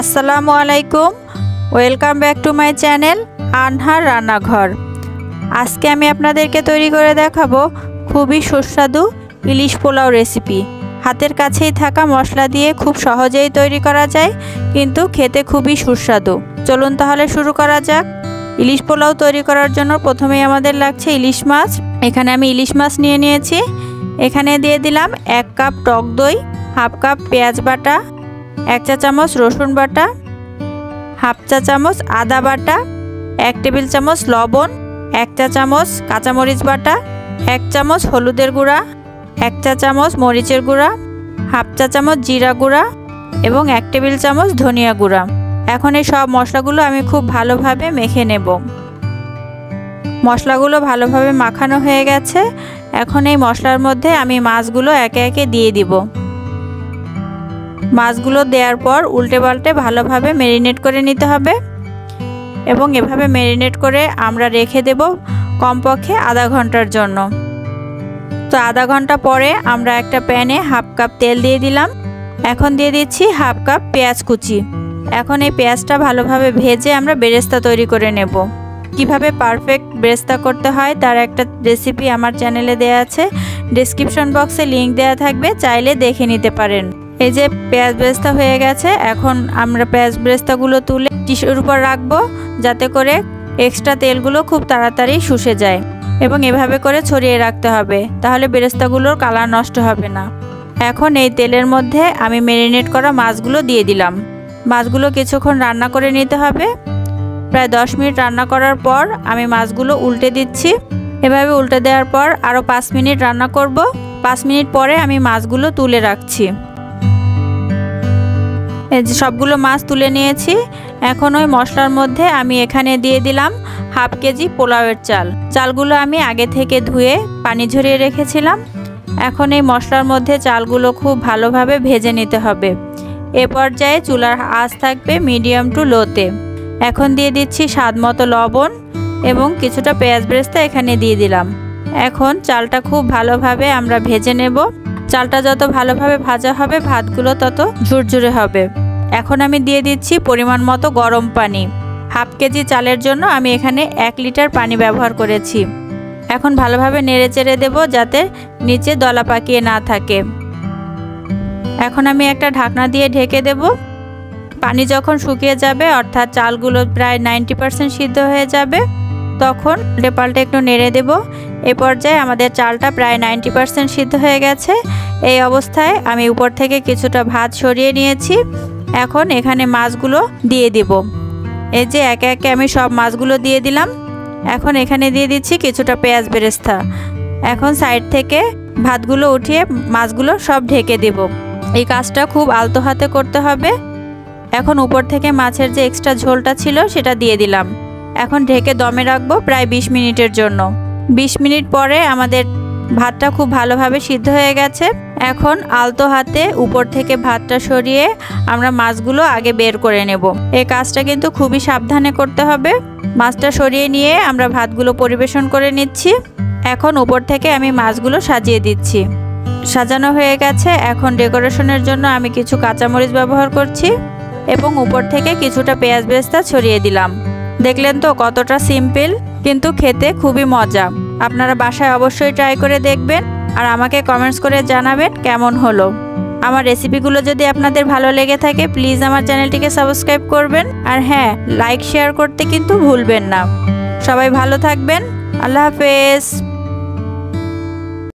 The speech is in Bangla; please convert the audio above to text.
আসসালামু আলাইকুম, welcome back to my channel আনহার রান্নাঘর। আজকে আমি আপনাদেরকে তৈরি করে দেখাবো খুবই সুস্বাদু ইলিশ পোলাও রেসিপি। হাতের কাছেই থাকা মশলা দিয়ে খুব সহজেই তৈরি করা যায়, কিন্তু খেতে খুবই সুস্বাদু। চলুন তাহলে শুরু করা যাক। ইলিশ পোলাও তৈরি করার জন্য প্রথমেই আমাদের লাগছে ইলিশ মাছ। এখানে আমি ইলিশ মাছ নিয়ে নিয়েছি। এখানে দিয়ে দিলাম 1 কাপ টক দই, হাফ কাপ পেঁয়াজ বাটা, 1 চা চামচ রসুন বাটা, হাফ চা চামচ আদা বাটা, 1 টেবিল চামচ লবণ, 1 চা চামচ কাঁচামরিচ বাটা, 1 চামচ হলুদের গুঁড়া, 1 চা চামচ মরিচের গুঁড়া, হাফ চা চামচ জিরা গুঁড়া এবং 1 টেবিল চামচ ধনিয়া গুঁড়া। এখন এই সব মশলাগুলো আমি খুব ভালোভাবে মেখে নেব। মশলাগুলো ভালোভাবে মাখানো হয়ে গেছে। এখন এই মশলার মধ্যে আমি মাছগুলো একে একে দিয়ে দিব। মাছগুলো দেওয়ার পর উল্টে পাল্টে ভালোভাবে ম্যারিনেট করে নিতে হবে এবং এভাবে ম্যারিনেট করে আমরা রেখে দেব কমপক্ষে আধা ঘন্টার জন্য। তো আধা ঘন্টা পরে আমরা একটা প্যানে হাফ কাপ তেল দিয়ে দিলাম। এখন দিয়ে দিচ্ছি হাফ কাপ পেঁয়াজ কুচি। এখন এই পেঁয়াজটা ভালোভাবে ভেজে আমরা বেরেস্তা তৈরি করে নেব। কিভাবে পারফেক্ট বেরেস্তা করতে হয় তার একটা রেসিপি আমার চ্যানেলে দেওয়া আছে, ডেসক্রিপশন বক্সে লিংক দেওয়া থাকবে, চাইলে দেখে নিতে পারেন। এই যে পেঁয়াজ বেরেস্তা হয়ে গেছে। এখন আমরা পেঁয়াজ বেরেস্তাগুলো তুলে টিস্যুর উপর রাখবো, যাতে করে এক্সট্রা তেলগুলো খুব তাড়াতাড়ি শুষে যায় এবং এভাবে করে ছড়িয়ে রাখতে হবে, তাহলে বেরেস্তাগুলোর কালার নষ্ট হবে না। এখন এই তেলের মধ্যে আমি ম্যারিনেট করা মাছগুলো দিয়ে দিলাম। মাছগুলো কিছুক্ষণ রান্না করে নিতে হবে। প্রায় 10 মিনিট রান্না করার পর আমি মাছগুলো উল্টে দিচ্ছি। এভাবে উল্টে দেওয়ার পর আরও 5 মিনিট রান্না করব। 5 মিনিট পরে আমি মাছগুলো তুলে রাখছি। এই যে সবগুলো মাছ তুলে নিয়েছি। এখন ওই মশলার মধ্যে আমি এখানে দিয়ে দিলাম হাফ কেজি পোলাওয়ের চাল। চালগুলো আমি আগে থেকে ধুয়ে পানি ঝরিয়ে রেখেছিলাম। এখন এই মশলার মধ্যে চালগুলো খুব ভালোভাবে ভেজে নিতে হবে। এ পর্যায়ে চুলার আঁচ থাকবে মিডিয়াম টু লোতে। এখন দিয়ে দিচ্ছি স্বাদ মতো লবণ এবং কিছুটা পেঁয়াজ বেরেস্তা এখানে দিয়ে দিলাম। এখন চালটা খুব ভালোভাবে আমরা ভেজে নেব। চালটা যত ভালোভাবে ভাজা হবে ভাতগুলো তত ঝুরঝুরে হবে। এখন আমি দিয়ে দিচ্ছি পরিমাণ মতো গরম পানি। হাফ কেজি চালের জন্য আমি এখানে 1 লিটার পানি ব্যবহার করেছি। এখন ভালোভাবে নেড়ে চেড়ে দেবো, যাতে নিচে দলা পাকিয়ে না থাকে। এখন আমি একটা ঢাকনা দিয়ে ঢেকে দেব। পানি যখন শুকিয়ে যাবে, অর্থাৎ চালগুলো প্রায় 90% সিদ্ধ হয়ে যাবে, তখন উল্টে পাল্টে একটু নেড়ে দেব। এই পর্যায়ে আমাদের চালটা প্রায় 90% সিদ্ধ হয়ে গেছে। এই অবস্থায় আমি উপর থেকে কিছুটা ভাত সরিয়ে নিয়েছি। এখন এখানে মাছগুলো দিয়ে দিব। এই যে একে একে আমি সব মাছগুলো দিয়ে দিলাম। এখন এখানে দিয়ে দিচ্ছি কিছুটা পেঁয়াজ বেরেস্তা। এখন সাইড থেকে ভাতগুলো উঠিয়ে মাছগুলো সব ঢেকে দেব। এই কাজটা খুব আলতো হাতে করতে হবে। এখন উপর থেকে মাছের যে এক্সট্রা ঝোলটা ছিল সেটা দিয়ে দিলাম। এখন ঢেকে দমে রাখবো প্রায় 20 মিনিটের জন্য। 20 মিনিট পরে আমাদের ভাতটা খুব ভালোভাবে সিদ্ধ হয়ে গেছে। এখন আলতো হাতে উপর থেকে ভাতটা সরিয়ে আমরা মাছগুলো আগে বের করে নেব। এই কাজটা কিন্তু খুবই সাবধানে করতে হবে। মাছটা সরিয়ে নিয়ে আমরা ভাতগুলো পরিবেশন করে নিচ্ছি। এখন উপর থেকে আমি মাছগুলো সাজিয়ে দিচ্ছি। সাজানো হয়ে গেছে। এখন ডেকোরেশনের জন্য আমি কিছু কাঁচামরিচ ব্যবহার করছি এবং উপর থেকে কিছুটা পেঁয়াজ বেরেস্তা ছড়িয়ে দিলাম। দেখলেন তো কতটা সিম্পল, কিন্তু খেতে খুবই মজা। আপনারা বাসায় অবশ্যই ট্রাই করে দেখবেন আর আমাকে কমেন্টস করে জানাবেন কেমন হলো। আমার রেসিপিগুলো যদি আপনাদের ভালো লেগে থাকে, প্লিজ আমার চ্যানেলটিকে সাবস্ক্রাইব করবেন। আর হ্যাঁ, লাইক শেয়ার করতে কিন্তু ভুলবেন না। সবাই ভালো থাকবেন। আল্লাহ হাফেজ।